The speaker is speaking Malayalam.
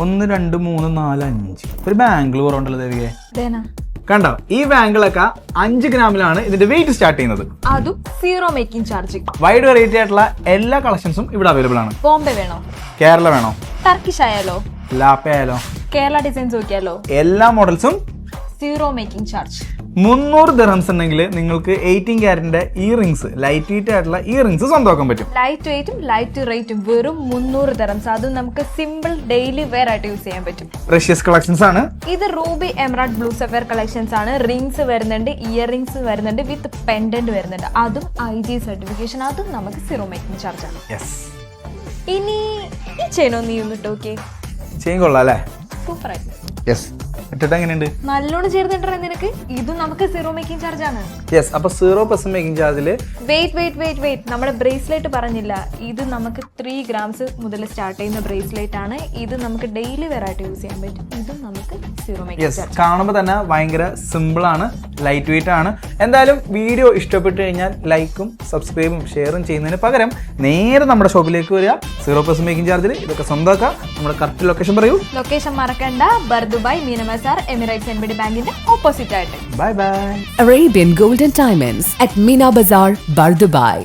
1 2 3 4 5 ഒരു ബാംഗ്ലൂർ ഉണ്ടല്ലോ ദേവികെ. ഇതേനാ? കണ്ടോ, ഈ ബാങ്കിലൊക്കെ 5 ഗ്രാമിലാണ് ഇതിന്റെ വെയിറ്റ് സ്റ്റാർട്ട് ചെയ്യുന്നത്. അതും zero making charge. Wide variety ആയിട്ടുള്ള എല്ലാ കളക്ഷൻസും ഇവിടെ അവൈലബിൾ ആണ്. ബോംബെ വേണോ? കേരള വേണോ? ടർക്കിഷ് ആയാലോ? ലാപ്പ ആയാലോ? കേരള ഡിസൈൻസ് നോക്കിയാലോ? എല്ലാ മോഡൽസും സീറോ മേക്കിംഗ് ചാർജ്. 300 ദിർഹംസ് ഉണ്ടെങ്കിൽ നിങ്ങൾക്ക് 18 ക്യാരറ്റിന്റെ ഇയറിംഗ്സ്, ലൈറ്റ് വെയിറ്റ് ആയിട്ടുള്ള ഇയറിംഗ്സ് സ്വന്തമാക്കാൻ പറ്റും. ലൈറ്റ് വെയിറ്റും ലൈറ്റ് റേറ്റും വെറും 300 ദിർഹംസ്. അതും നമുക്ക് സിമ്പിൾ ഡെയിലി വെയർ ആയിട്ട് യൂസ് ചെയ്യാൻ പറ്റും. പ്രഷ്യസ് കളക്ഷൻസ് ആണ്. ഇത് Ruby emerald blue sapphire collections ആണ്. റിംഗ്സ് വരുന്നുണ്ട്, ഇയറിംഗ്സ് വരുന്നുണ്ട്, വിത്ത് പെൻഡന്റ് വരുന്നുണ്ട്. അതും IG സർട്ടിഫിക്കേഷൻ. അതും നമുക്ക് സീറോ മേക്കിംഗ് ചാർജ് ആണ്. ഇനി ഈ ചെയിനോ നീ ഒന്നിട്ട് ഓക്കെ, ചെയിൻ കൊള്ളാം അല്ലേ? സൂപ്പർ ആയിട്ട്. യെസ്, ഇട്ടിട്ട് എങ്ങനെയുണ്ട്? നല്ലോണം ചേർന്നിട്ടുണ്ടോ നിനക്ക്? ഇതും നമുക്ക് സീറോ മേക്കിംഗ് ചാർജ് ആണ്. യെസ്, അപ്പൊ 0% മേക്കിംഗ് ചാർജില്. വെയിറ്റ് നമ്മുടെ ബ്രേസ്ലെറ്റ് പറഞ്ഞില്ല. ഇത് നമുക്ക് 3 grams മുതൽ സ്റ്റാർട്ട് ചെയ്യുന്ന ബ്രേസ്ലെറ്റ് ആണ്. ഇത് നമുക്ക് ഡെയിലി വെയർ ആയിട്ട് യൂസ് ചെയ്യാൻ പറ്റും. ഇതും നമുക്ക് സീറോ മേക്കിംഗ് ചാർജ്. കാണുമ്പോൾ തന്നെ ഭയങ്കര സിമ്പിൾ ആണ്, ലൈറ്റ് വെയിറ്റ് ആണ്. എന്തായാലും വീഡിയോ ഇഷ്ടപ്പെട്ടു കഴിഞ്ഞാൽ ലൈക്കും സബ്സ്ക്രൈബും ഷെയറും ചെയ്യുന്നതിന് പകരം നേരെ നമ്മുടെ ഷോപ്പിലേക്ക് വരിക. 0% മേക്കിംഗ് ചാർജിൽ ഇതൊക്കെ സ്വന്തമാക്കുക. നമ്മുടെ കറക്റ്റ് ലൊക്കേഷൻ പറയൂ. ലൊക്കേഷൻ മറക്കണ്ട, ബർദുബായ് മീനമസാർ എമിറേറ്റ്സ് NBD ബാങ്കിന്റെ ഓപ്പോസിറ്റ് ആയിട്ട്. Bye bye. Arabian Golden Diamonds at Mina Bazaar, Bardubai.